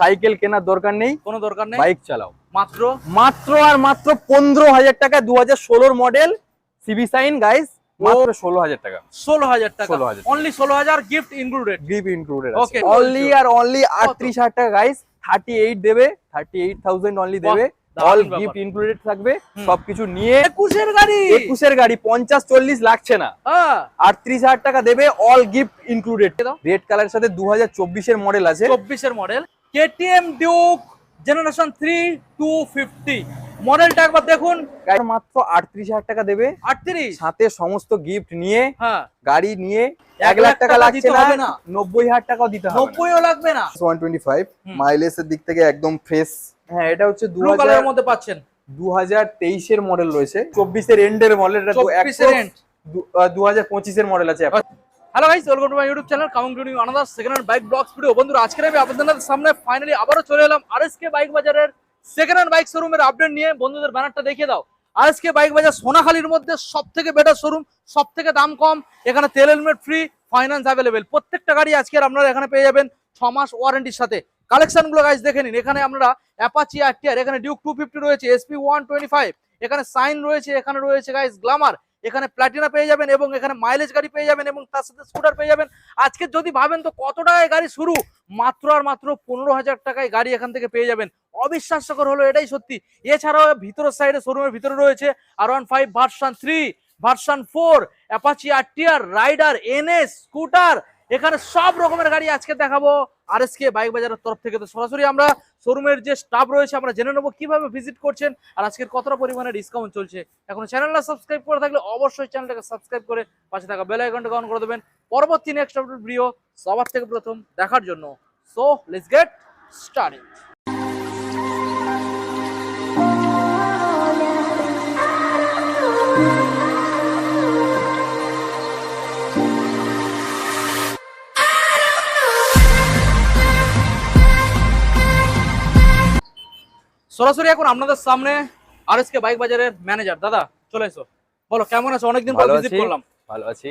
Cycle কেনার দরকার নেই, কোনো দরকার নেই, বাইক চালাও মাত্র মাত্র আর মাত্র 15,000 টাকা 2016 মডেল সিবি সাইন গাইস, মাত্র 16,000 টাকা। 16,000 টাকা, 16,000 only 16,000 gift included. Gift included আছে Okay, অনলি আর অনলি 38,000 টাকা গাইস, 38 দেবে, 38,000 অনলি দেবে, দারুণ অল ব্যাপার। গিফট ইনক্লুডেড থাকবে সবকিছু নিয়ে। 21 এর গাড়ি, 21 এর গাড়ি 50-40 লাগছে না, হ্যাঁ 38,000 টাকা দেবে, অল গিফট ইনক্লুডেড। রেড কালারের সাথে 2024 এর মডেল আছে, 24 এর মডেল কেটিএম ডিউক জেনারেশন 3 250 মডেলটা একবার দেখুন। গাড়ি মাত্র 38,000 টাকা দেবে, 38, সাথে সমস্ত গিফট নিয়ে, হ্যাঁ গাড়ি নিয়ে 1 1 লাখ টাকা লাগছে দিতে হবে না, না, 90,000 টাকাও দিতে হবে 90ও লাগবে না। 125 মাইলেজের দিক থেকে একদম ফ্রেশ। হ্যাঁ এটা হচ্ছে ব্লু কালারের মধ্যে পাচ্ছেন, 2023 এর মডেল রয়েছে, 24 এর এন্ডের মডেল, এটা 24 এর end। 2025 এর মডেল আছে। Hello guys, welcome to my YouTube channel coming to new another second hand bike vlogs video. বন্ধুরা আজকে আমি আপনাদের সামনে ফাইনালি আবারও চলে এলাম আরএসকে বাইক বাজারের সেকেন্ড হ্যান্ড বাইক শোরুমের আপডেট নিয়ে। বন্ধুদের ব্যানারটা দেখিয়ে দাও, আরএসকে বাইক বাজার সোনাখালীর মধ্যে সবথেকে বেটার শোরুম, সবথেকে দাম কম, এখানে তেল হেলমেট ফ্রি, ফাইন্যান্স অ্যাভেলেবেল। প্রত্যেকটা গাড়ি আজকে আপনারা এখানে পেয়ে যাবেন 6 মাস ওয়ারেন্টির সাথে। কালেকশন গুলো গাইস দেখে নিন, এখানে আপনারা অ্যাপাচি আরটিআর, এখানে ডিউক 250 রয়েছে, এসপি 125, এখানে সাইন রয়েছে, এখানে রয়েছে গাইস গ্ল্যামার, এখানে প্লাটিনা পেয়ে যাবেন এবং এখানে মাইলেজ গাড়ি পেয়ে যাবেন এবং তার সাথে স্কুটার পেয়ে যাবেন। আজকে যদি ভাবেন তো কত টাকায় গাড়ি শুরু, মাত্র আর মাত্র 15,000 টাকায় গাড়ি এখান থেকে পেয়ে যাবেন। অবিশ্বাস্যকর হলো এটাই সত্যি। এছাড়াও ভিতরের সাইডে শোরুমের ভিতরে রয়েছে R15 version 3, version 4, Apache RTR, rider, NS, scooter, এখানে সব রকমের গাড়ি আজকে দেখাবো আরএসকে বাইক বাজারের তরফ থেকে। তো সরাসরি আমরা শোরুমের যে স্টাফ রয়েছে আমরা জেনে নেবো কিভাবে ভিজিট করছেন আর আজকের কতটা পরিমাণে ডিসকাউন্ট চলছে। এখন চ্যানেলটা সাবস্ক্রাইব করে থাকলে অবশ্যই চ্যানেলটাকে সাবস্ক্রাইব করে পাশে থাকা বেল আইকনটা অন করে দেবেন পরবর্তী নেক্সট আপডেট ভিডিও সবার থেকে প্রথম দেখার জন্য। So let's get started. সরাসরি এখন আপনাদের সামনে আরএসকে বাইক বাজারের ম্যানেজার দাদা চলে এসো, বলো কেমন আছো? অনেকদিন পর ভিজিট করলাম। ভালো আছি।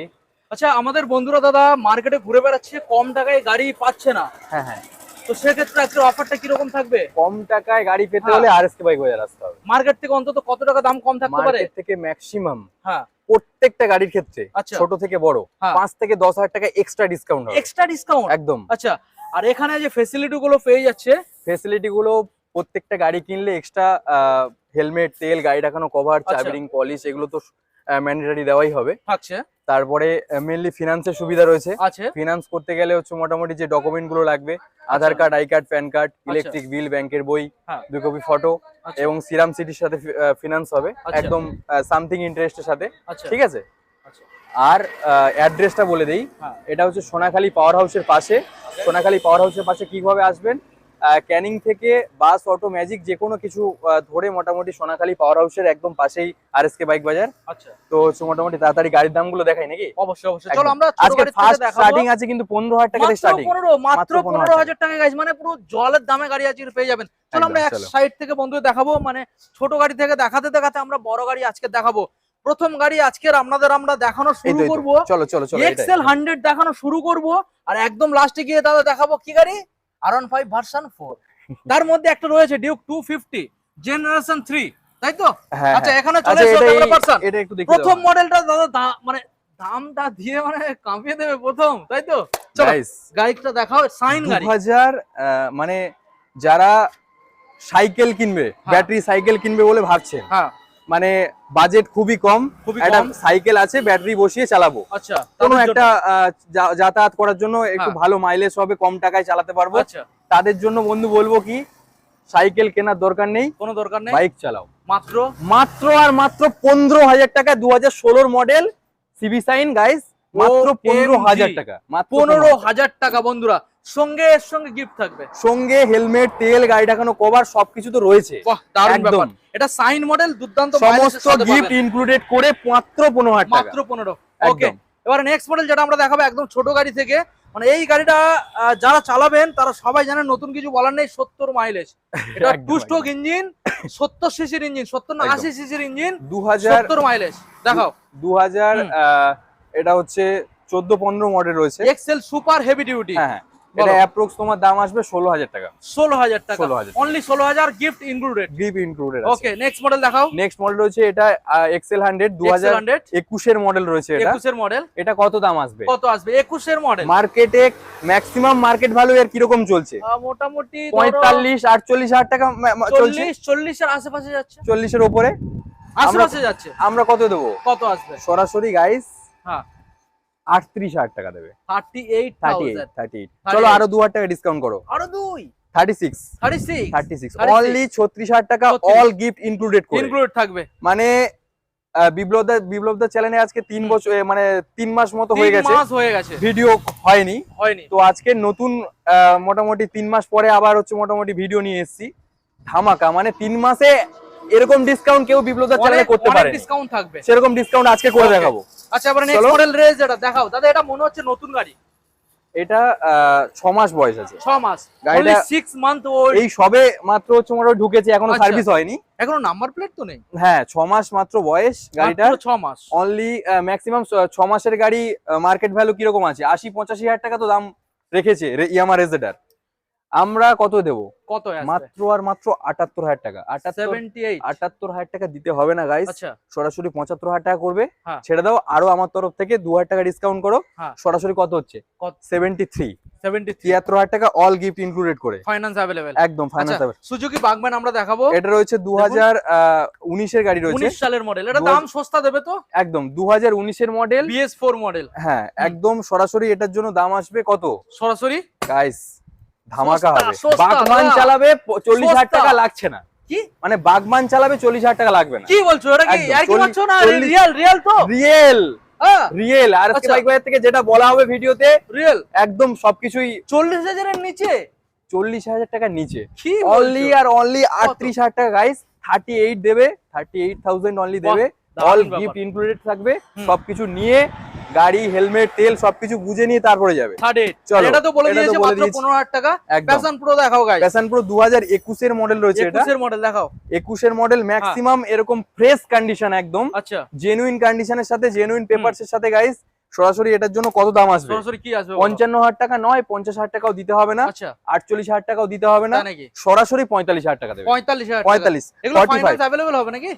আচ্ছা, আমাদের বন্ধুরা দাদা মার্কেটে ঘুরে বেড়াচ্ছে, কম টাকায় গাড়ি পাচ্ছে না, হ্যাঁ হ্যাঁ, তো সেক্ষেত্রে আজকের অফারটা কিরকম থাকবে? কম টাকায় গাড়ি পেতে হলে আরএসকে বাইক বাজার আসতে হবে। মার্কেট থেকে অন্তত কত টাকা দাম কম থাকতে পারে? মার্কেট থেকে ম্যাক্সিমাম হ্যাঁ প্রত্যেকটা গাড়ির ক্ষেত্রে আচ্ছা। ছোট থেকে বড় হ্যাঁ। 5 থেকে 10,000 টাকা এক্সট্রা ডিসকাউন্ট হবে, এক্সট্রা ডিসকাউন্ট একদম। আচ্ছা, আর এখানে যে ফ্যাসিলিটি গুলো পেয়ে যাচ্ছে, ফ্যাসিলিটি গুলো প্রত্যেকটা গাড়ি কিনলে এক্সট্রা হেলমেট, তেল, গাড়ি রাখানো কভার, আচ্ছা। চাবি রিং, পলিশ, এগুলো তো ম্যান্ডেটরি দেওয়াই হবে। থাকছে তারপরে মেইনলি ফিনান্সের সুবিধা রয়েছে। আছে ফিনান্স করতে গেলে হচ্ছে মোটামুটি যে ডকুমেন্ট গুলো লাগবে, Aadhaar card, I card, PAN card, electric bill, ব্যাংকের বই, হ্যাঁ। 2 কপি ফটো আচ্ছা। এবং সিরাম সিটির সাথে ফিনান্স হবে আচ্ছা। একদম সামথিং ইন্টারেস্টের সাথে, আচ্ছা ঠিক আছে। আচ্ছা আর অ্যাড্রেসটা বলে দেই, হ্যাঁ। এটা হচ্ছে সোনাখালী পাওয়ার হাউসের পাশে। সোনাখালী পাওয়ার হাউসের পাশে কিভাবে আসবেন, ক্যানিং থেকে বাস, অটো, ম্যাজিক যে কোনো কিছু ধরে মোটামুটি সোনাখালী পাওয়ার হাউসের একদম পাশেই আরএসকে বাইক বাজার। আচ্ছা, তো হচ্ছে মোটামুটি তাড়াতাড়ি গাড়ির দামগুলো দেখাই নাকি? অবশ্যই অবশ্যই, একদম। চলো আমরা ছোট আজকে গাড়ি থেকে ফার্স্ট দেখাবো। স্টার্টিং আছে কিন্তু 15,000 টাকা থেকে মাত্র স্টার্টিং, 15, মাত্র মাত্র 15,000 টাকা গাইজ, মানে পুরো জলের দামে গাড়ি আজকে পেয়ে যাবেন। চলো একদম, আমরা এক চলো। সাইড থেকে বন্ধু দেখাবো, মানে ছোট গাড়ি থেকে দেখাতে দেখাতে আমরা বড় গাড়ি আজকে দেখাবো। প্রথম গাড়ি আজকের আমরা দেখানো এই শুরু তো, এই তো। করব, চলো চলো চলো, এটাই। এক্সেল 100 দেখানো শুরু করব, আর একদম লাস্টে গিয়ে দাদা দেখাবো কি গাড়ি, R15 ভার্সন 4। তার মধ্যে একটা রয়েছে ডিউক 250 জেনারেশন 3, তাই তো? হ্যাঁ, আচ্ছা, হ্যাঁ। এখানে চলে আচ্ছা, এসো এটাই- ক্যামেরা পারসন। এটা একটু দেখিয়ে প্রথম দাও। মডেলটা দাদা মানে দামটা দিয়ে মানে কাঁপিয়ে দেবে প্রথম, তাই তো? চলো Guys, গাড়িটা দেখাও, সাইন গাড়ি। 2000 মানে যারা সাইকেল কিনবে, হ্যাঁ। ব্যাটারি সাইকেল কিনবে বলে ভাবছেন, হ্যাঁ মানে বাজেট খুবই কম, খুবই একটা কম। সাইকেল আছে, ব্যাটারি বসিয়ে চালাবো, আচ্ছা, কোনো তাদের একটা জন্য। যাতায়াত করার জন্য একটু হ্যাঁ। ভালো মাইলেজ হবে, কম টাকায় চালাতে পারবো, আচ্ছা, তাদের জন্য বন্ধু বলবো কি, সাইকেল কেনার দরকার নেই, কোনো দরকার নেই, বাইক চালাও মাত্র মাত্র আর মাত্র 15,000 টাকা 2016 মডেল সিবি সাইন গাইস, মাত্র 15,000 টাকা, মাত্র 15,000 টাকা বন্ধুরা। সঙ্গে এর সঙ্গে গিফট থাকবে, সঙ্গে হেলমেট, তেল, গাড়ি রাখানো কভার সবকিছু তো রয়েছে। বাহ দারুণ একদম। ব্যাপার। এটা সাইন মডেল, দুর্দান্ত সমস্ত গিফট ইনক্লুডেড করে মাত্র 15,000 টাকা, মাত্র 15। ওকে, একদম। এবারে নেক্সট মডেল যেটা আমরা দেখাবো একদম ছোট গাড়ি থেকে, মানে এই গাড়িটা যারা চালাবেন তারা সবাই জানেন, নতুন কিছু বলার নেই, 70 মাইলেজ। এটা একদম, 2 স্ট্রোক একদম। ইঞ্জিন, 70 সিসির ইঞ্জিন, 70 না একদম। 80 সিসির ইঞ্জিন, 2000 70 মাইলেজ দেখাও। 2000 এটা হচ্ছে 14-15 মডেল রয়েছে। Excel super heavy duty. হ্যাঁ, এটা অ্যাপ্রক্স তোমার দাম আসবে 16,000 টাকা। 16,000 টাকা, 16,000 only 16,000 gift included. Gift included. Okay, next model দেখাও। নেক্সট মডেল রয়েছে এটা এক্সেল 100 2021 এর মডেল রয়েছে এটা। 21 এর মডেল। এটা কত দাম আসবে? কত আসবে? 21 এর মডেল। মার্কেটে ম্যাক্সিমাম মার্কেট ভ্যালু এর কি রকম চলছে? মোটামুটি 45-48,000 টাকা চলছে। 40 এর আশেপাশে যাচ্ছে, 40 এর উপরে আশেপাশে যাচ্ছে। আমরা কত দেবো? কত আসবে? সরাসরি গাইস হ্যাঁ 38,000 টাকা দেবে। 38,000। 38। চলো আরো 2,000 টাকা ডিসকাউন্ট করো। আরো 2 36 অনলি 36,000 টাকা, অল গিফট ইনক্লুডেড করে। ইনক্লুড থাকবে। মানে বিপ্লব দা চ্যানেলে আজকে 3 বছর মানে 3 মাস মতো হয়ে 3 মাস হয়ে গেছে ভিডিও হয়নি। হয়নি। তো আজকে নতুন মোটামুটি 3 মাস পরে আবার হচ্ছে মোটামুটি ভিডিও নিয়ে এসেছি ধামাকা। মানে 3 মাসে এরকম ডিসকাউন্ট কেউ বিপ্লব দা চ্যানেলে করতে পারে। অনেক ডিসকাউন্ট থাকবে, সেরকম ডিসকাউন্ট আজকে করে দেখাবো। আচ্ছা, এবারে নেক্সট মডেল রেজ যেটা দেখাও দাদা। এটা মনে হচ্ছে নতুন গাড়ি। এটা 6 মাস বয়স আছে। 6 মাস, গাড়িটা 6 মান্থ ওল্ড। এই সবে মাত্র হচ্ছে মোটামুটি ঢুকেছে, এখনো সার্ভিস হয়নি, এখনো নাম্বার প্লেট তো নেই। হ্যাঁ 6 মাস মাত্র বয়স গাড়িটা। 6 মাস অনলি ম্যাক্সিমাম 6 মাসের গাড়ি মার্কেট ভ্যালু কিরকম আছে? 80-85,000 টাকা তো দাম রেখেছে ইয়ামাহা রেজেডার। আমরা কত দেবো? কত আসবে? মাত্র আর মাত্র 78,000 টাকা। 78,000 টাকা দিতে হবে না গাইস। আচ্ছা, সরাসরি 75,000 টাকা করবে। হ্যাঁ। ছেড়ে দাও, আরো আমার তরফ থেকে 2,000 টাকা ডিসকাউন্ট করো। হ্যাঁ। সরাসরি কত হচ্ছে? 73 73,000 টাকা অল গিফট ইনক্লুডেড করে। Finance available. একদম ফাইন্যান্স। সুজুকি বাগম্যান আমরা দেখাবো। এটা রয়েছে 2019 এর গাড়ি রয়েছে। 19 সালের মডেল। এটা দাম সস্তা দেবে তো? একদম 2019 এর মডেল, BS4 মডেল। হ্যাঁ একদম সরাসরি এটার জন্য দাম আসবে কত? সরাসরি গাইস ধামাকা হবে। সস্তা, বাগমান না। চালাবে 40,000 টাকা লাগছে না। কি মানে বাগমান চালাবে 40,000 টাকা লাগবে না। কি বলছো? এটা কি একদম, আর কি মারছো না? 40 রিয়েল তো? রিয়েল হ্যাঁ রিয়েল। আর আজকে আচ্ছা। বাইক বাজার থেকে যেটা বলা হবে ভিডিওতে রিয়েল একদম সবকিছুই 40,000 এর নিচে। 40,000 টাকার নিচে। কি অনলি আর অনলি 38,000 টাকা গাইস। 38 দেবে, 38,000 অনলি দেবে। দারুণ অল ব্যাপার। গিফট ইনক্লুডেড থাকবে। সবকিছু নিয়ে গাড়ি, হেলমেট, তেল সবকিছু বুঝে নিয়ে তারপরে যাবে। 38। চলো, এটা তো বলে এটা তো দিয়েছে বলে মাত্র দিয়েছি। 15,000 টাকা। একদম। প্যাশন প্রো দেখাও গাইস। প্যাশন প্রো 2021 এর মডেল রয়েছে এটা। 21 এর মডেল দেখাও। 21 এর মডেল ম্যাক্সিমাম এরকম ফ্রেশ কন্ডিশন, একদম আচ্ছা, জেনুইন কন্ডিশনের সাথে জেনুইন পেপারস এর সাথে গাইস। সরাসরি এটার জন্য কত দাম আসবে? সরাসরি কি আসবে? 55,000 টাকা নয়, 50,000 টাকাও দিতে হবে না, আচ্ছা 48,000 টাকাও দিতে হবে না, তাই নাকি? সরাসরি 45,000 টাকা দেবে। 45,000 45 এগুলো 45 ফাইনান্স अवेलेबल হবে নাকি?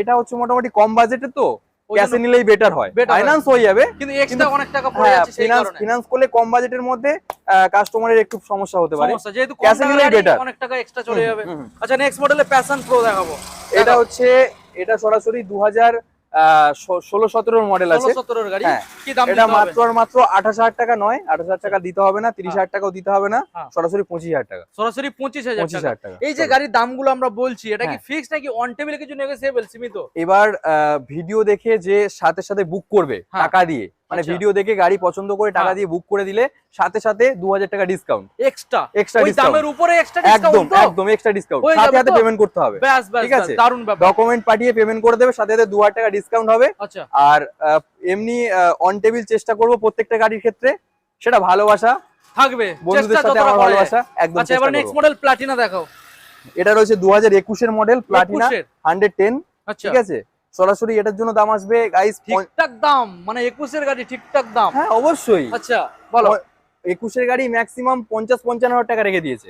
এটা হচ্ছে মোটামুটি কম বাজেটে, তো ওই ক্যাশে জন্য নিলেই বেটার হয়। better হয়। ফাইনান্স হয়ে যাবে, কিন্তু এক্সট্রা অনেক টাকা পড়ে যাচ্ছে সেই কারণে। ফিনান্স করলে কম বাজেটের মধ্যে কাস্টমারের একটু সমস্যা হতে পারে। সমস্যা, যেহেতু কম ক্যাশে টাকা নিলেই গাড়ি, better। অনেক টাকা এক্সট্রা চলে যাবে। হুম, হুম। আচ্ছা, নেক্সট মডেলে প্যাশন প্রো দেখাবো। এটা হচ্ছে এটা সরাসরি 2016-17 মডেল আছে। 16-17 এর গাড়ি। হ্যাঁ। কি দাম এটা দিতে হবে? মাত্র আর মাত্র 28,000 টাকা নয়, 28,000 টাকা দিতে হবে না, 30,000 টাকাও দিতে হবে না, হ্যাঁ। সরাসরি 25,000 টাকা। সরাসরি 25,000 টাকা। 25,000 টাকা। এই যে গাড়ির দামগুলো আমরা বলছি, এটা কি হ্যাঁ। ফিক্সড নাকি অন টেবিলে কিছু নেগোসিয়েবল সীমিত? এবার ভিডিও দেখে যে সাথে সাথে বুক করবে হ্যাঁ। টাকা দিয়ে, মানে আচ্ছা। ভিডিও দেখে গাড়ি পছন্দ করে টাকা হ্যাঁ। দিয়ে বুক করে দিলে সাথে সাথে 2,000 টাকা ডিসকাউন্ট, এক্সট্রা এক্সট্রা ওই ডিসকাউন্ট, দামের উপরে এক্সট্রা একদম ডিসকাউন্ট তো? একদম এক্সট্রা ডিসকাউন্ট, হয়ে সাথে যাবে সাথে তো? পেমেন্ট করতে হবে। ব্যাস ব্যাস ঠিক আছে? দারুণ ব্যাপার। ডকুমেন্ট পাঠিয়ে পেমেন্ট করে দেবে, সাথে সাথে 2,000 টাকা ডিসকাউন্ট হবে। আচ্ছা, আর এমনি অন টেবিল চেষ্টা করব প্রত্যেকটা গাড়ির ক্ষেত্রে, সেটা ভালোবাসা, থাকবে বন্ধুদের চেষ্টা সাথে যতটা আমার করা যায়। ভালোবাসা একদম আচ্ছা, চেষ্টা এবার করব। নেক্সট মডেল প্লাটিনা দেখাও। এটা রয়েছে 2021 এর মডেল প্লাটিনা 21 এর। 110। আচ্ছা, ঠিক আছে? সরাসরি এটার জন্য দাম আসবে গাইস ঠিকঠাক দাম, মানে 21 এর গাড়ি ঠিকঠাক দাম। হ্যাঁ অবশ্যই। আচ্ছা বলো। 21 এর গাড়ি ম্যাক্সিমাম 50-55,000 টাকা রেখে দিয়েছে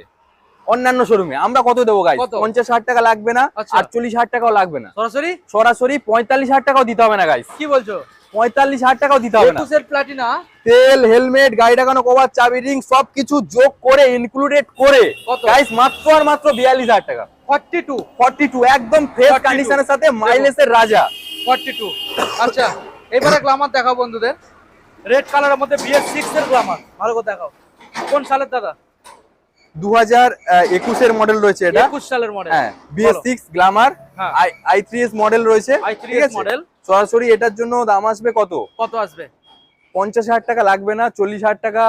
অন্যান্য শোরুমে। আমরা কত দেবো গাইস? কত? 50,000 টাকা লাগবে না, আচ্ছা। 48,000 টাকাও লাগবে না, সরাসরি সরাসরি 45,000 টাকাও দিতে হবে না গাইস। কি বলছো? 45,000 টাকাও দিতে হবে না। 21 এর প্লাটিনা তেল, হেলমেট, গাড়ি ডাকানো কভার, চাবি রিং সবকিছু যোগ করে ইনক্লুডেড করে কত? গাইস মাত্র আর মাত্র 42,000 টাকা। 42 একদম ফ্রেশ 42 কন্ডিশনের সাথে মাইলেজের রাজা। 42। আচ্ছা, এবারে গ্ল্যামার দেখাও বন্ধুদের। রেড কালারের মধ্যে BS6 এর গ্ল্যামার, ভালো করে দেখাও। কোন সালের দাদা? 2021 এর মডেল রয়েছে এটা। 21 সালের মডেল। হ্যাঁ, BS6 গ্ল্যামার হ্যাঁ। i3s মডেল রয়েছে। i3s ঠিক আছে? মডেল। সরাসরি এটার জন্য দাম আসবে কত? কত আসবে? 50,000 টাকা লাগবে না, 40,000 টাকা,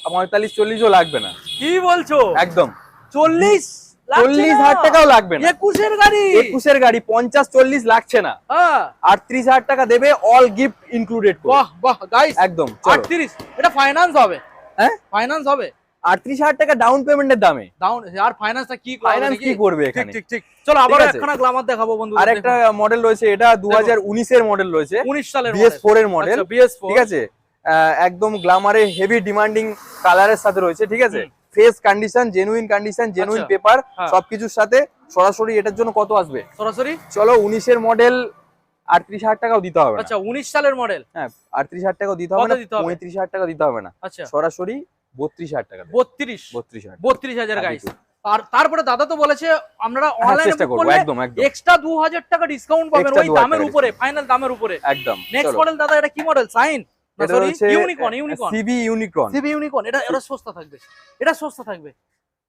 45-40ও লাগবে না। কি বলছো? একদম 40,000 টাকাও লাগবে না। 21 এর গাড়ি। 21 এর গাড়ি 50-40 লাগছে না, হ্যাঁ 38,000 টাকা দেবে অল গিফট ইনক্লুডেড করে। বাহ বাহ গাইস, একদম চলো। 38। এটা ফাইনান্স হবে? হ্যাঁ ফাইনান্স হবে। 38,000 টাকা ডাউন পেমেন্টের দামে। ডাউন আর ফাইনান্সটা কি করবে? ফাইন্যান্স কি করবে ঠিক এখানে? ঠিক ঠিক। চলো আবার ঠিক আছে? একখানা গ্ল্যামার দেখাবো বন্ধু। আরেকটা মডেল রয়েছে, এটা 2019 এর মডেল রয়েছে, 19 সালের BS4 এর মডেল। আচ্ছা, BS4 ঠিক আছে? একদম গ্ল্যামারে হেভি ডিমান্ডিং কালারের সাথে রয়েছে, ঠিক আছে, fresh condition, genuine condition, genuine paper সবকিছুর সাথে। সরাসরি এটার জন্য কত আসবে সরাসরি? চলো 19-এর মডেল 38,000 টাকাও দিতে হবে না। আচ্ছা 19 সালের মডেল, হ্যাঁ 38,000 টাকাও দিতে হবে না, দিতে হবে? 35,000 টাকা দিতে হবে না। আচ্ছা সরাসরি 32,000 টাকা দেবে। 32,000 গাইস। আর তারপরে দাদা তো বলেছে আপনারা অনলাইনে চেষ্টা বুক করব, করলে একদম একদম এক্সট্রা 2000 টাকা ডিসকাউন্ট পাবেন Extra ওই 2000 দামের টাকা উপরে, ফাইনাল দামের উপরে। একদম। নেক্সট মডেল দাদা এটা কি মডেল? সাইন না এটা সরি হচ্ছে Unicorn, CB Unicorn. CB Unicorn. এটা সস্তা থাকবে, এটা সস্তা থাকবে।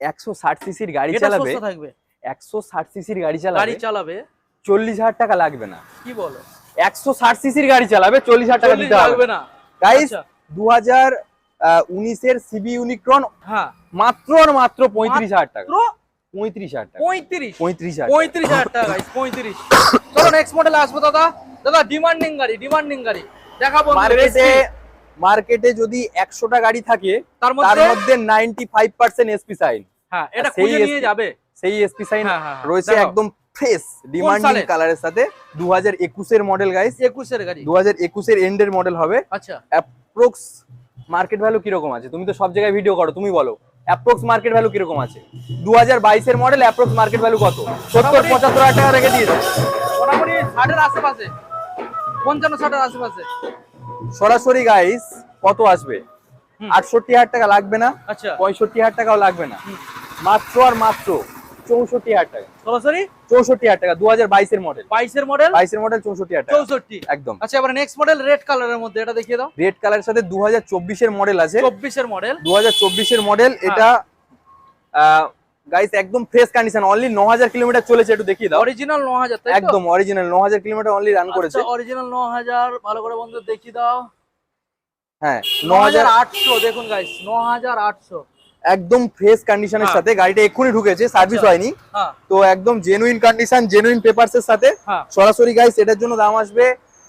160 সিসির গাড়ি এটা চালাবে, সস্তা থাকবে। 160 সিসির গাড়ি গাড়ি চালাবে, চালাবে 40,000 টাকা লাগবে না। কি বলো? 160 সিসির গাড়ি চালাবে, 40,000 টাকা দিতে লাগবে হবে না গাইস। আচ্ছা 2019-এর সিবি ইউনিকর্ন হ্যাঁ মাত্র আর মাত্র 35,000 টাকা। মাত্র 35,000 টাকা। 35,000 টাকা গাইস, 35। চলো নেক্সট মডেল আসবো দাদা। দাদা ডিমান্ডিং গাড়ি দেখাবো। মার্কেটে যদি 100টা গাড়ি থাকে তার তার মধ্যে মধ্যে 95% এসপি সাইন। হ্যাঁ এটা সেই খুঁজে নিয়ে SP যাবে। সেই এসপি সাইন হ্যাঁ, হ্যাঁ, হ্যাঁ। রয়েছে দেখাও। একদম ফ্রেশ ডিমান্ডিং সালের? কালারের সাথে। 2021-এর মডেল গাইস, 21-এর গাড়ি। 2021-এর এন্ডের মডেল হবে। আচ্ছা অ্যাপ্রক্স মার্কেট ভ্যালু কিরকম আছে? তুমি তো সব জায়গায় ভিডিও করো, তুমি বলো অ্যাপ্রক্স মার্কেট ভ্যালু কিরকম আছে? 2022-এর মডেল অ্যাপ্রক্স মার্কেট ভ্যালু কত? 70-75,000 টাকা রেখে দিয়েছে মোটামুটি 60-এর আশেপাশে, 55-60-এর আশেপাশে। সরাসরি গাইস কত আসবে? 68,000 টাকা লাগবে না, আচ্ছা 65,000 টাকাও লাগবে না, মাত্র আর মাত্র 64,000 টাকা। সরাসরি 64,000 টাকা 2022-এর মডেল। 22-এর মডেল 22-এর মডেল 64,000 টাকা 64। একদম। আচ্ছা এবার নেক্সট মডেল রেড কালারের মধ্যে, এটা দেখিয়ে দাও। রেড কালারের সাথে 2024-এর মডেল আছে। 24-এর মডেল 2024-এর মডেল এটা গাইস একদম ফ্রেশ কন্ডিশন, অনলি 9,000 কিলোমিটার চলেছে, একটু দেখিয়ে দাও। অরিজিনাল 9,000 তাই তো? একদম অরিজিনাল 9,000 কিলোমিটার অনলি রান করেছে। আচ্ছা অরিজিনাল 9,000, ভালো করে বন্ধু দেখিয়ে দাও। হ্যাঁ 9,800 দেখুন গাইস, 9,800 একদম ফ্রেশ কন্ডিশনের হ্যাঁ। সাথে। গাড়িটা এক্ষুনি ঢুকেছে, সার্ভিস আচ্ছা। হয়নি, হ্যাঁ তো একদম জেনুইন কন্ডিশন, জেনুইন পেপারস এর সাথে। হ্যাঁ সরাসরি গাইস এটার জন্য দাম আসবে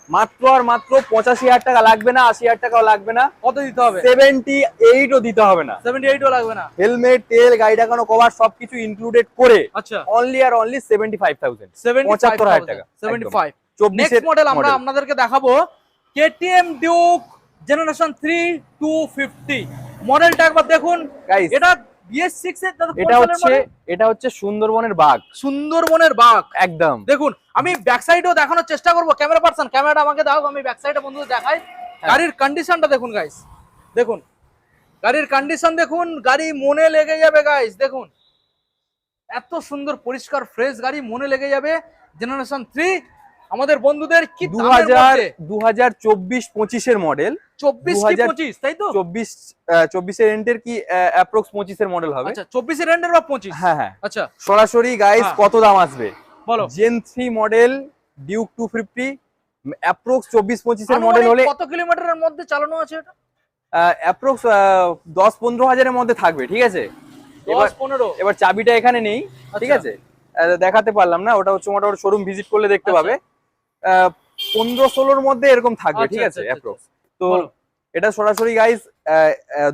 মাত্র আর মাত্র 85,000 টাকা লাগবে না, 80,000 টাকাও লাগবে না, কত দিতে হবে? 78ও দিতে হবে না। 78ও লাগবে না। হেলমেট, তেল, গাড়ি ঢাকানো, কভার সবকিছু ইনক্লুডেড করে আচ্ছা অনলি আর অনলি 75,000, 75,000 টাকা। 75। 24 নেক্সট মডেল আমরা আপনাদেরকে দেখাবো KTM ডিউক জেনারেশন 3 250 মডেলটা একবার দেখুন গাইস। এটা BS6 এর দাদা, এটা হচ্ছে সুন্দরবনের বাঘ, সুন্দরবনের বাঘ একদম। দেখুন। আমি ব্যাক সাইডেও দেখানোর চেষ্টা করব। ক্যামেরা পারসন ক্যামেরাটা আমাকে দাও, আমি ব্যাক সাইডে বন্ধুদের দেখাই। গাড়ির কন্ডিশনটা দেখুন গাইস, দেখুন গাড়ির কন্ডিশন দেখুন, গাড়ি মনে লেগে যাবে গাইস। দেখুন এত সুন্দর পরিষ্কার ফ্রেশ গাড়ি, মনে লেগে যাবে। জেনারেশন 3 আমাদের বন্ধুদের কি 2024-25-এর মডেল, 24 তাই তো? 24-এর এন্ডের কি অ্যাপ্রক্স 25-এর মডেল হবে। আচ্ছা 24-এর এন্ডের বা 25? হ্যাঁ হ্যাঁ। আচ্ছা সরাসরি গাইস হ্যাঁ। কত দাম আসবে বলো। জেন 3 মডেল ডিউক 250 অ্যাপ্রক্স 24-25-এর মডেল হলে কত কিলোমিটারের মধ্যে চালানো আছে এটা? অ্যাপ্রক্স 10-15 হাজারের মধ্যে থাকবে, ঠিক আছে। 10-15। এবার চাবিটা এখানে নেই, ঠিক আচ্ছা। আছে, দেখাতে পারলাম না, ওটা হচ্ছে মোটামুটি শোরুম ভিজিট করলে দেখতে আচ্ছা। পাবে। 15-16-র মধ্যে এরকম থাকবে, ঠিক আচ্ছা, আছে আচ্ছা, অ্যাপ্রক্স। তো বলো। এটা সরাসরি গাইস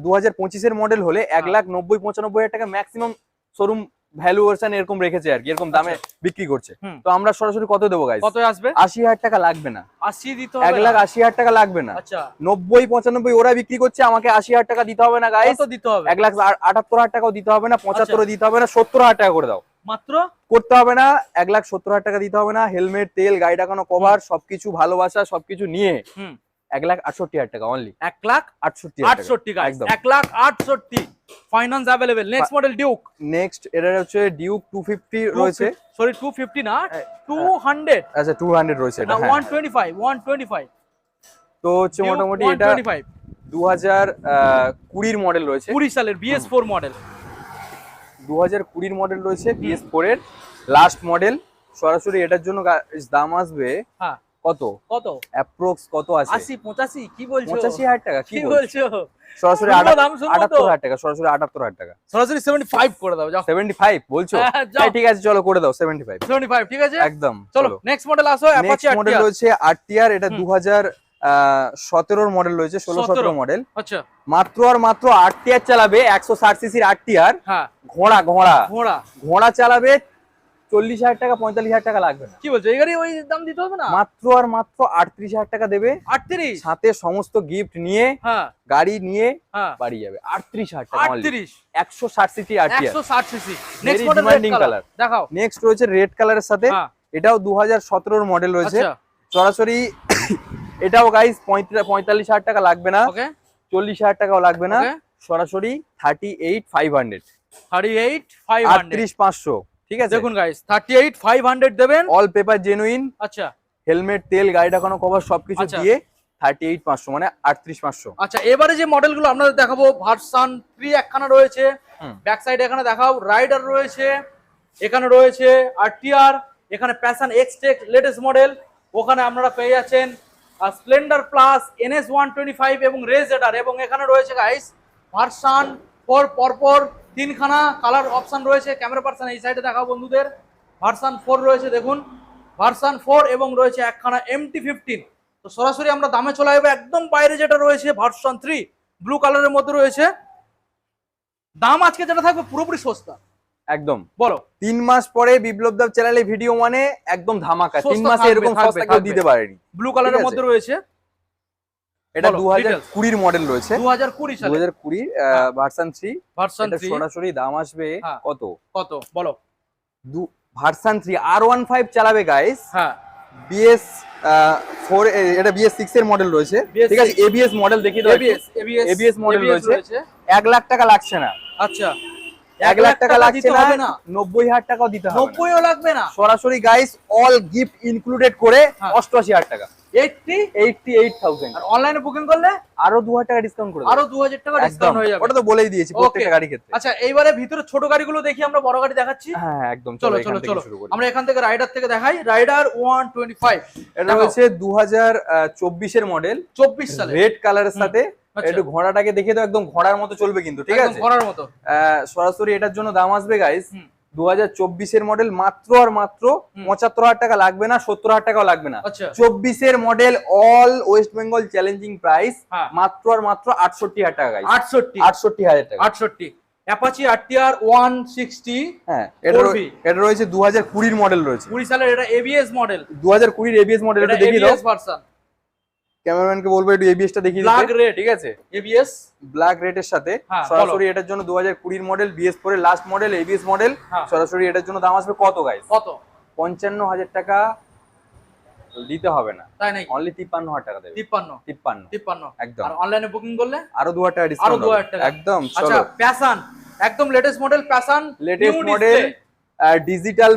2025-এর মডেল হলে 1,90,95,000 টাকা ম্যাক্সিমাম শোরুম ভ্যালুয়েশন এরকম রেখেছে আর কি, এরকম দামে বিক্রি করছে। হুম। তো আমরা সরাসরি কত দেবো গাইস? কত আসবে? 80,000 টাকা লাগবে না, 80 দিতে হবে? 1,80,000 টাকা লাগবে না। আচ্ছা 90-95 ওরা বিক্রি করছে, আমাকে 80,000 টাকা দিতে হবে না গাইস। কত দিতে হবে? 1,78,000 টাকাও দিতে হবে না, 75 দিতে হবে না, 70,000 টাকা করে দাও। মাত্র করতে হবে না, 1,70,000 টাকা দিতে হবে না। হেলমেট, তেল, গাড়ি ঢাকানো, কভার সবকিছু, ভালোবাসা সবকিছু নিয়ে 1,68,000 টাকা only. 1,68,000 guys, 1,68,000 finance available. Next model Duke. Next এটা হচ্ছে ডিউক 250 রয়েছে, সরি 250 না 200। আচ্ছা 200 রয়েছে এটা, না হ্যাঁ। 125 তো হচ্ছে মোটামুটি এটা 125 2020-এর মডেল রয়েছে, 20 সালের BS4 মডেল। 2020-এর মডেল রয়েছে, BS4 এর লাস্ট মডেল। সরাসরি এটার জন্য দাম আসবে হ্যাঁ কত? কত অ্যাপ্রক্স কত আছে? 80-85 কি বলছো? 85,000 টাকা কি বলছো? সরাসরি শুনবো দাম, শুনবো তো। 78,000 টাকা, সরাসরি 78,000 টাকা। সরাসরি 75 করে দাও যাও। 75 বলছো? হ্যাঁ, যাও। ঠিক আছে চলো করে দাও 75। 75 ঠিক আছে একদম। চলো নেক্সট মডেল আসো। নেক্সট অ্যাপাচি মডেল রয়েছে আরটিআর, এটা 2017-এর মডেল রয়েছে, 16-17 মডেল। আচ্ছা মাত্র আর মাত্র আরটিআর চালাবে, 160 সিসির আরটিআর। হ্যাঁ ঘোড়া ঘোড়া ঘোড়া চালাবে 40,000 টাকা 45,000 টাকা লাগবে না, কি বলছো এই গাড়ি ওই দাম দিতে হবে না? মাত্র আর মাত্র 38,000 টাকা দেবে, 38? সাথে সমস্ত গিফট নিয়ে হ্যাঁ গাড়ি নিয়ে হ্যাঁ বাড়ি যাবে। 38,000 টাকা only। 38 160 CC RTR, 160 CC. Very next model demanding red colour color। দেখাও। নেক্সট রয়েছে রেড কালারের সাথে, হ্যাঁ এটাও 2017 মডেল রয়েছে। আচ্ছা সরাসরি এটাও গাইস 45,000 টাকা লাগবে না, ওকে 40,000 টাকাও লাগবে না, ওকে সরাসরি 38,500, 38,500 38,500, ঠিক আছে। দেখুন গাইস 38,500 দেবেন। অল পেপার জেনুইন, আচ্ছা হেলমেট, তেল, গাড়ি ঢাকানো কভার সবকিছু আচ্ছা। দিয়ে 38,500 মানে 38,500। আচ্ছা এবারে যে মডেলগুলো আপনাদের দেখাবো, ভার্সন 3 একখানা রয়েছে, হুম। ব্যাক সাইড এখানে দেখাও, রাইডার রয়েছে, এখানে রয়েছে আরটিআর, এখানে প্যাশন এক্সটেক লেটেস্ট মডেল, ওখানে আপনারা পেয়ে যাচ্ছেন স্প্লেন্ডার প্লাস, NS 125 এবং রেজ এডার, এবং এখানে রয়েছে গাইস ভার্সন 4 পরপর তিনখানা কালার অপশন রয়েছে। ক্যামেরা পার্সন এই সাইডে দেখাও বন্ধুদের, ভার্সন 4 রয়েছে দেখুন, ভার্সন 4 এবং রয়েছে একখানা MT-15। তো সরাসরি আমরা দামে চলে যাবো একদম বাইরে, যেটা রয়েছে ভার্সন 3 ব্লু কালারের মধ্যে রয়েছে। দাম আজকে যেটা থাকবে পুরোপুরি সস্তা একদম। বলো। 3 মাস পরে বিপ্লব দাব চ্যানেলে ভিডিও মানে একদম ধামাকা, 3 সস্তা মাসে থাকবে, এরকম থাকবে, সস্তা কেউ থাকবে। দিতে পারেনি। ব্লু কালারের ঠিক আছে। মধ্যে রয়েছে, এটা বলো, 2020 মডেল রয়েছে, 2020 সালে 2020 ভার্সন 3। ভার্সন এটা 3 সরাসরি দাম আসবে হ্যাঁ। কত? কত বলো। ভার্সন 3 R15 চালাবে গাইস, হ্যাঁ BS 4, এটা BS 6 এর মডেল রয়েছে, BS ঠিক আছে। ABS মডেল দেখিয়ে দাও, ABS মডেল রয়েছে। 1 লাখ টাকা লাগছে না, আচ্ছা 1 লাখ টাকা লাগছে দিতে হবে না, 90,000 টাকাও দিতে হবে না। 90ও লাগবে না, সরাসরি গাইস অল গিফট ইনক্লুডেড করে হ্যাঁ। 88,000 টাকা, 88,000। আর অনলাইনে বুকিং করলে আরো 2,000 টাকা ডিসকাউন্ট করে আরো 2000 টাকা ডিসকাউন্ট হয়ে যাবে। ওটা তো বলেই দিয়েছি প্রত্যেকটা গাড়ির ক্ষেত্রে। আচ্ছা এইবারে ভিতরে ছোট গাড়িগুলো দেখি, আমরা বড় গাড়ি দেখাচ্ছি। হ্যাঁ একদম, চলো এখান চলো থেকে চলো শুরু করি। আমরা এখান থেকে রাইডার থেকে দেখাই, রাইডার 125 এটা হচ্ছে 2024 এর মডেল, 24 সালে রেড কালারের সাথে। আচ্ছা। একটু ঘোড়াটাকে দেখিয়ে দাও, একদম ঘোড়ার মতো চলবে কিন্তু, ঠিক একদম আছে। ঘোড়ার মতো। সরাসরি এটার জন্য দাম আসবে গাইস হুম। 2024 এর মডেল, মাত্র আর মাত্র হুম। 75,000 টাকা লাগবে না, 70,000 টাকাও লাগবে না। আচ্ছা 24 এর model, all West Bengal challenging price, হ্যাঁ। মাত্র আর মাত্র 68,000 টাকা গাইস, 68 68,000 টাকা। 68 অ্যাপাচি আরটিআর 160 হ্যাঁ 4B এটা রয়েছে 2020 মডেল রয়েছে, 20 সালের, এটা এবিএস মডেল, 2020 ABS মডেল। এটা এটা দেখিয়ে দাও, এবিএস ভার্সন, ক্যামেরাম্যানকে বলবো একটু ABS টা দেখিয়ে ব্ল্যাক দিতে, রেড ঠিক আছে। এবিএস ব্ল্যাক রেডের সাথে হ্যাঁ, সরাসরি এটার জন্য 2020 মডেল, BS4 এর লাস্ট মডেল, ABS মডেল। হ্যাঁ। সরাসরি এটার জন্য দাম আসবে কত গাইস? কত? 55,000 টাকা দিতে হবে না, তাই নাকি? অনলি 53,000 টাকা দেবে। 53 53 একদম। আর অনলাইনে বুকিং করলে আরো 2,000 টাকা আরো ডিসকাউন্ট 2000 টাকা একদম। আচ্ছা চলো প্যাশন একদম latest model, Passion latest model, digital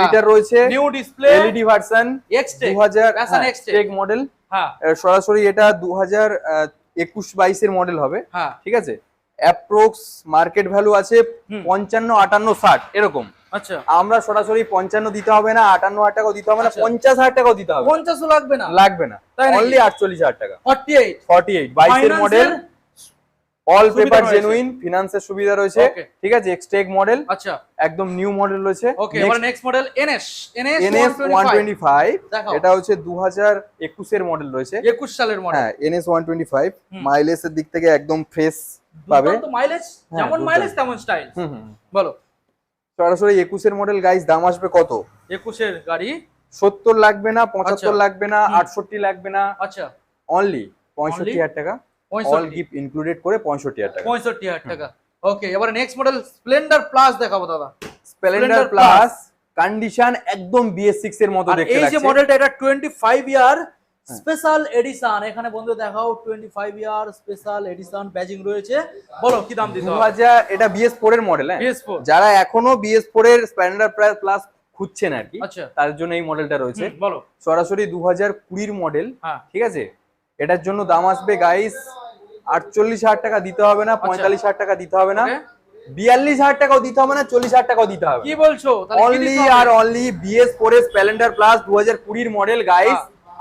meter রয়েছে, new display, LED version, Xtec 2000 Passion Xtec tech model. হ্যাঁ সরাসরি এটা 2021-22 এর মডেল হবে, হ্যাঁ ঠিক আছে। অ্যাপ্রক্স মার্কেট ভ্যালু আছে হুম। 55, 58, 60 এরকম। আচ্ছা আমরা সরাসরি 55 দিতে হবে না, 58,000 টাকাও দিতে হবে না, আচ্ছা। 50,000 টাকাও দিতে হবে 50 লাগবে না, লাগবে না, তাই নাকি? অনলি 48,000 টাকা। 48 48 22 এর মডেল, অল সুবিধা পেপার রয়েছে। জেনুইন, ফিনান্সের সুবিধা রয়েছে, Okay. ঠিক আছে। এক্সটেক মডেল, আচ্ছা একদম নিউ মডেল রয়েছে। ওকে এবার নেক্সট মডেল NS NS 125, দেখাও। এটা হচ্ছে 2021 এর মডেল রয়েছে। 21 সালের মডেল, হ্যাঁ NS 125 হুম। মাইলেজের দিক থেকে একদম ফ্রেশ পাবে। তো মাইলেজ হ্যাঁ, যেমন দুর্দান্ত। মাইলেজ তেমন স্টাইল, হুম হুম। বলো। সরাসরি 21 এর মডেল গাইস, দাম আসবে কত? 21 এর গাড়ি 70 লাগবে না, 75 আচ্ছা। লাগবে না, হুম। 68 লাগবে না, আচ্ছা অনলি 65,000 টাকা, অল 65 গিফট ইনক্লুডেড করে 65,000 টাকা। 65,000 টাকা। ওকে এবার নেক্সট মডেল স্প্লেন্ডার প্লাস দেখাবো দাদা। স্প্লেন্ডার Splendor প্লাস কন্ডিশন একদম BS6 এর মতো আর দেখতে এই যে লাগছে। মডেলটা এটা 25 ইয়ার স্পেশাল এডিশন, এখানে বন্ধু দেখাও 25 ইয়ার স্পেশাল এডিশন ব্যাজিং রয়েছে, বলো কি দাম দিতে হবে? 2000 এটা BS4 এর মডেল, হ্যাঁ। BS4 যারা এখনো BS4 এর স্প্লেন্ডার প্লাস খুঁজছেন আর কি, আচ্ছা তার জন্য এই মডেলটা রয়েছে। বলো। সরাসরি 2020 মডেল, হ্যাঁ ঠিক আছে। এটার জন্য দাম আসবে গাইস 48,000 টাকা দিতে হবে না, 45,000 টাকা দিতে হবে না, Okay. 42,000 টাকাও দিতে হবে না, 40,000 টাকাও দিতে হবে। কি বলছো? তাহলে কি অনলি দিতে হবে? আর অনলি BS4 এর স্প্লেন্ডার প্লাস 2020 মডেল গাইস,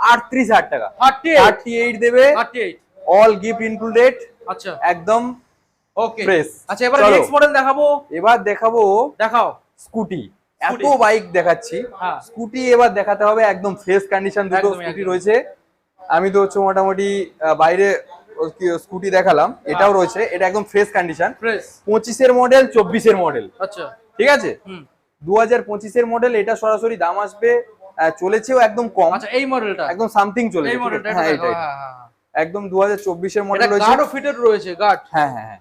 38,000 টাকা, 38 38 দেবে, 38 অল গিফট ইনক্লুডেড, আচ্ছা একদম ওকে ফ্রেশ। আচ্ছা এবার চলো। নেক্সট মডেল দেখাবো, এবার দেখাবো দেখাও। স্কুটি। এত Scooty। বাইক দেখাচ্ছি, হ্যাঁ স্কুটি এবার দেখাতে হবে একদম ফ্রেশ কন্ডিশন, দুটো একদমই, স্কুটি একদমই। রয়েছে। আমি তো হচ্ছে মোটামুটি বাইরে স্কুটি দেখালাম, এটাও রয়েছে, এটা একদম ফ্রেশ কন্ডিশন। ফ্রেশ 25 এর মডেল, 24 এর মডেল, আচ্ছা ঠিক আছে। হুম 2025 এর মডেল, এটা সরাসরি দাম আসবে চলেছেও একদম কম, আচ্ছা এই মডেলটা একদম সামথিং চলেছে। এই মডেলটা হ্যাঁ এটা এটা একদম 2024 এর মডেল এটা রয়েছে। গার্ডও ফিটেড রয়েছে, গার্ড। হ্যাঁ হ্যাঁ হ্যাঁ,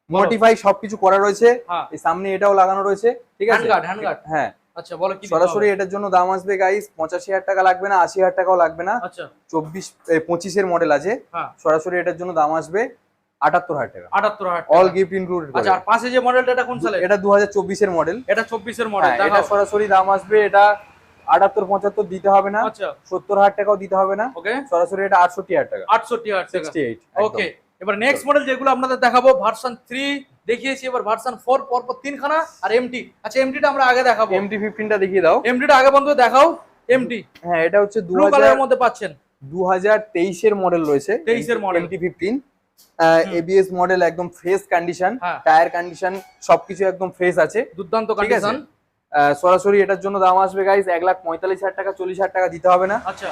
মডিফাই সবকিছু করা রয়েছে। হ্যাঁ, এই সামনে এটাও লাগানো রয়েছে, ঠিক আছে, হ্যান্ড গার্ড। হ্যাঁ। আচ্ছা বলো কি সরাসরি এটার জন্য দাম আসবে গাইস 85,000 টাকা লাগবে না, 80,000 টাকাও লাগবে না। আচ্ছা 25 এর মডেল আছে, হ্যাঁ সরাসরি এটার জন্য দাম আসবে 78,000 টাকা, 78,000 অল টাকা। Gift included. আচ্ছা আর পাশে যে মডেলটা এটা কোন সালে? এটা 2024 এর মডেল, এটা 24 এর মডেল। এটা সরাসরি দাম আসবে, এটা 78-75 দিতে হবে না, আচ্ছা 70,000 টাকাও দিতে হবে না, ওকে সরাসরি এটা 68,000 টাকা, 68,000 টাকা। 68। ওকে এবার নেক্সট মডেল যেগুলো আপনাদের দেখাবো, ভার্সন 3 দেখিয়েছি, এবার ভার্সন 4 পরপর তিনখানা, আর এমটি। আচ্ছা এমটিটা আমরা আগে দেখাবো, MT-15টা দেখিয়ে দাও। এমটিটা আগে বন্ধু দেখাও। এমটি হ্যাঁ এটা হচ্ছে ব্লু কালারের মধ্যে পাচ্ছেন, 2023 এর মডেল রয়েছে, 23 এর মডেল। MT-15 ABS মডেল, একদম ফ্রেশ কন্ডিশন, হ্যাঁ। টায়ার কন্ডিশন সবকিছু একদম ফ্রেশ আছে, দুর্দান্ত ঠিক আছে। কন্ডিশন। সরাসরি এটার জন্য দাম আসবে গাইস 1,45,000 টাকা, 40,000 টাকা দিতে হবে না, আচ্ছা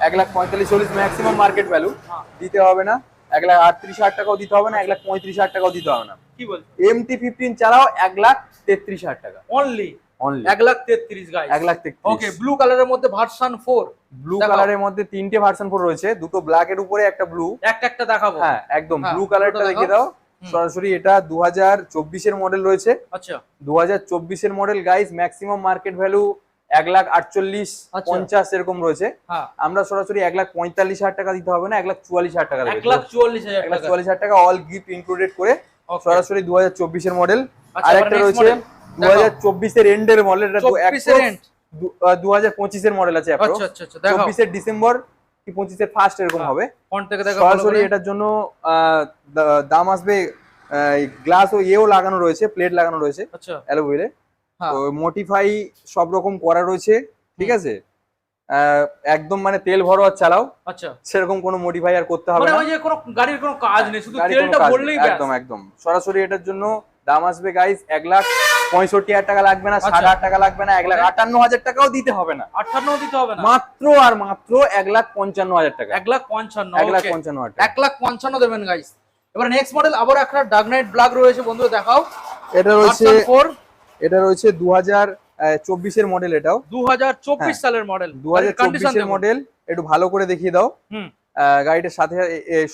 1,45,40 ম্যাক্সিমাম মার্কেট ভ্যালু, হ্যাঁ দিতে হবে না। 1,38,000 টাকাও দিতে হবে না, 1,35,000 টাকাও দিতে হবে না। কি বল, MT-15 ছাড়াও 1,33,000 টাকা অনলি অনলি, 1,33,000 গাইস। 1,33,000। ওকে ব্লু কালারের মধ্যে ভার্সন 4, ব্লু দেখাও। কালারের মধ্যে 3টে ভার্সন 4 রয়েছে, দুটো ব্ল্যাক এর উপরে একটা ব্লু। একটা দেখাবো। হ্যাঁ একদম হ্যাঁ, ব্লু কালারটা ওটা দেখিয়ে দেখাও। দাও। সরাসরি এটা 2024 এর মডেল রয়েছে, আচ্ছা 2024 এর model guys, maximum market value 1,48,50 এরকম রয়েছে। হ্যাঁ আমরা সরাসরি 1,45,000 টাকা দিতে হবে না, 1,44,000 টাকা দেবো, 1,44,000 টাকা। 1,44,000 টাকা অল গিফট ইনক্লুডেড করে, Okay. সরাসরি 2024 এর মডেল। আচ্ছা, আর এবার একটা next রয়েছে model। 2024 এর এন্ডের মডেল, এটা 24 এর end। 2025 এর মডেল আছে, আচ্ছা আচ্ছা আচ্ছা দেখাও। 24 এর ডিসেম্বর কি 25 এর ফার্স্ট এরকম হ্যাঁ। হবে। ফন্ট থেকে দেখাও ভালো সরাসরি করে। এটার জন্য দাম আসবে, গ্লাস ও ইয়েও লাগানো রয়েছে, প্লেট লাগানো রয়েছে আচ্ছা অ্যালুমিনিয়ামে, হ্যাঁ তো মোটিফাই সব রকম করা রয়েছে, ঠিক আছে। একদম মানে তেল ভরো আর চালাও, আচ্ছা সেরকম কোনো মডিফাই আর করতে হবে মানে না, ওই যে কোনো গাড়ির কোনো কাজ নেই, শুধু গাড়ির কোনো তেলটা কাজ নেই, ভরলেই ব্যাস। একদম একদম। সরাসরি এটার জন্য দাম আসবে গাইস 1,65,000 টাকা লাগবে না, আচ্ছা। 60,000 টাকা লাগবে না, 1,58,000 টাকাও দিতে হবে না, 58 দিতে হবে না, মাত্র আর মাত্র 1,55,000 টাকা, 1,55,000। 1,55,000 টাকা। 1,55,000 দেবেন গাইস। এবার নেক্সট মডেল আবার একটা ডার্ক নাইট ব্ল্যাক রয়েছে বন্ধু, দেখাও। এটা রয়েছে, ভার্সন 4 এটা রয়েছে 2024 এর মডেল, এটাও 2024 সালের মডেল। 2024 এর মডেল, একটু ভালো করে দেখিয়ে দাও। হুম গাড়িটার সাথে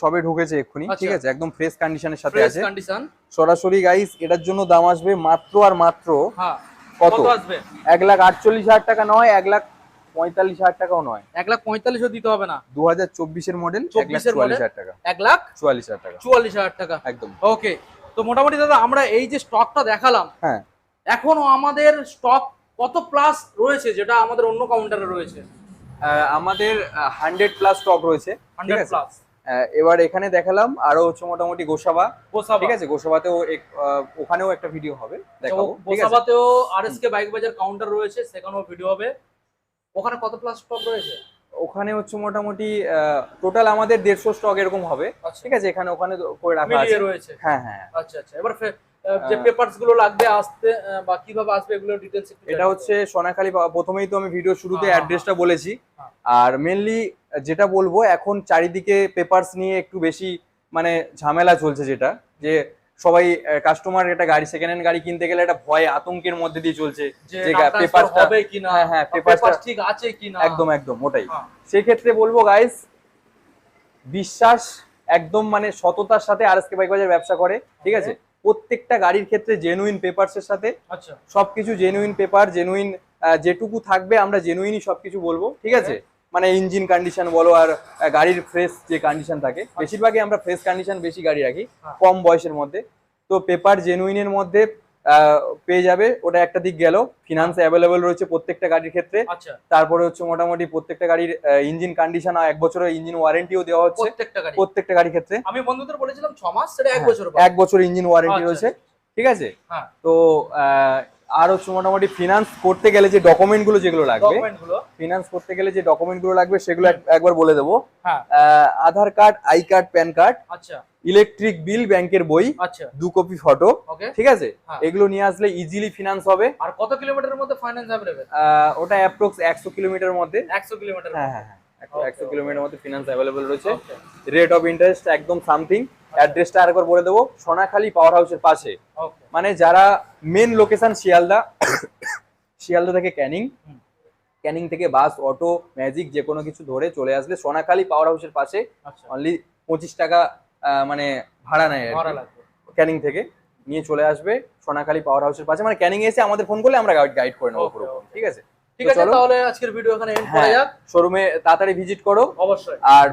সবে ঢুকেছে এক্ষুনি, আচ্ছা। ঠিক আছে, একদম ফ্রেশ কন্ডিশনের সাথে ফ্রেশ আছে। কন্ডিশন। সরাসরি গাইস এটার জন্য দাম আসবে মাত্র আর মাত্র হ্যাঁ কত, কত আসবে? 1,48,000 টাকা নয়, 1,45,000 টাকাও নয়, 1,45,000 দিতে হবে না। 2024 এর মডেল, 24 এর মডেল, 1,44,000 টাকা, 1,44,000 টাকা, 44,000 টাকা। একদম। ওকে তো মোটামুটি দাদা আমরা এই যে স্টকটা দেখালাম, হ্যাঁ এখনো আমাদের স্টক কত প্লাস রয়েছে যেটা আমাদের অন্য কাউন্টারে রয়েছে? আমাদের 100 প্লাস স্টক রয়েছে, ঠিক 100 আছে। প্লাস। এবার এখানে দেখালাম, আরো হচ্ছে মোটামুটি গোসাবা, গোসাবা, ঠিক আছে, গোসাবাতেও ওখানেও একটা ভিডিও হবে, দেখাবো, ঠিক আছে। গোসাবাতেও আরএসকে বাইক বাজার কাউন্টার রয়েছে, সেখানেও ভিডিও হবে। ওখানে কত প্লাস স্টক রয়েছে? ওখানে হচ্ছে মোটামুটি টোটাল আমাদের 150 স্টক এরকম হবে, আচ্ছা। ঠিক আছে, এখানে ওখানে করে রাখা আছে, মিলিয়ে রয়েছে। হ্যাঁ হ্যাঁ। আচ্ছা আচ্ছা এবার যে পেপারস গুলো লাগবে আসতে বা কিভাবে আসবে এগুলো ডিটেইলস একটু এটা হচ্ছে সোনাখালী, প্রথমেই তো আমি ভিডিও শুরুতে হ্যাঁ, অ্যাড্রেসটা বলেছি, হ্যাঁ। আর মেনলি যেটা বলবো, এখন চারিদিকে পেপারস নিয়ে একটু বেশি মানে ঝামেলা চলছে, যেটা যে সবাই কাস্টমার একটা গাড়ি, সেকেন্ড হ্যান্ড গাড়ি কিনতে গেলে একটা ভয় আতঙ্কের মধ্যে দিয়ে চলছে, যে যে পেপারস পেপারসটা হবে কিনা, হ্যাঁ হ্যাঁ, পেপারস ঠিক আছে কিনা, একদম একদম ওটাই। হ্যাঁ। সেই ক্ষেত্রে বলবো গাইস, বিশ্বাস একদম মানে সততার সাথে আরএসকে বাইক বাজার ব্যবসা করে, ঠিক আছে। প্রত্যেকটা গাড়ির ক্ষেত্রে জেনুইন পেপারসের সাথে, আচ্ছা সবকিছু জেনুইন পেপার, জেনুইন যেটুকু থাকবে আমরা জেনুইনই সবকিছু বলবো, ঠিক আছে। মানে ইঞ্জিন কন্ডিশন বলো আর গাড়ির ফ্রেশ যে কন্ডিশন থাকে, বেশিরভাগই আমরা ফ্রেশ কন্ডিশন বেশি গাড়ি রাখি কম বয়সের মধ্যে, তো পেপার জেনুইনের মধ্যে পেয়ে যাবে, ওটা একটা দিক গেল। ফিনান্স অ্যাভেলেবল রয়েছে প্রত্যেকটা গাড়ির ক্ষেত্রে, আচ্ছা তারপরে হচ্ছে মোটামুটি প্রত্যেকটা গাড়ির ইঞ্জিন কন্ডিশন আর 1 বছরের ইঞ্জিন ওয়ারেন্টিও দেওয়া হচ্ছে প্রত্যেকটা গাড়ির ক্ষেত্রে। আমি বন্ধুদের বলেছিলাম 6 মাস, সেটা 1 বছর, 1 বছর ইঞ্জিন ওয়ারেন্টি আচ্ছা, রয়েছে, ঠিক আছে। হ্যাঁ তো আর হচ্ছে মোটামুটি ফিনান্স করতে গেলে যে ডকুমেন্ট গুলো যেগুলো লাগবে, ডকুমেন্টগুলো ফিনান্স করতে গেলে যে ডকুমেন্ট গুলো লাগবে সেগুলো একবার বলে দেবো। হ্যাঁ Aadhaar card, I card, PAN card, আচ্ছা ইলেকট্রিক বিল, ব্যাংকের বই, আচ্ছা 2 কপি ফটো, ওকে ঠিক আছে। হ্যাঁ। এগুলো নিয়ে আসলে ইজিলি ফিনান্স হবে। আর কত কিলোমিটারের মধ্যে ফাইন্যান্স অ্যাভেলেবল? ওটা অ্যাপ্রক্স 100 কিলোমিটার মধ্যে, 100 কিলোমিটার। হ্যাঁ হ্যাঁ হ্যাঁ, Okay, 100 কিলোমিটার মধ্যে ফিনান্স অ্যাভেলেবল রয়েছে। Okay. রেট অফ ইন্টারেস্ট একদম সামথিং। অ্যাড্রেসটা আরেকবার বলে দেবো, সোনাখালী পাওয়ার হাউসের পাশে, ওকে মানে যারা মেন লোকেশন শিয়ালদা, শিয়ালদা থেকে ক্যানিং, হুম। ক্যানিং থেকে বাস, অটো, ম্যাজিক যে কোনো কিছু ধরে চলে আসলে সোনাখালী পাওয়ার হাউসের পাশে। আচ্ছা, অনলি 25 টাকা মানে ভাড়া নেয় আর ভাড়া কি। লাগবে। ক্যানিং থেকে নিয়ে চলে আসবে সোনাখালী পাওয়ার হাউসের পাশে, মানে ক্যানিং এসে আমাদের ফোন করলে আমরা গাইড করে নেবো Okay, পুরো, okay. ঠিক আছে? ঠিক তো আছে, চলো। তাহলে আজকের ভিডিও এখানে এন্ড করা হ্যাঁ, যাক। শোরুমে তাড়াতাড়ি ভিজিট করো। অবশ্যই। আর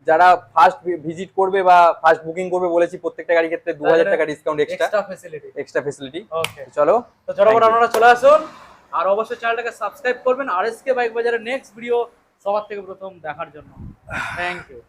যারা ফার্স্ট ভিজিট করবে বা ফার্স্ট বুকিং করবে বলেছি প্রত্যেকটা গাড়ির ক্ষেত্রে 2000 টাকা ডিসকাউন্ট এক্সট্রা ফ্যাসিলিটি। ওকে, চলো, তো ঝটপট Thank you. আপনারা চলে আসুন, আর অবশ্যই চ্যানেলটাকে সাবস্ক্রাইব করবেন আর এসকে বাইক বাজারের নেক্সট ভিডিও সবার থেকে প্রথম দেখার জন্য। Thank you.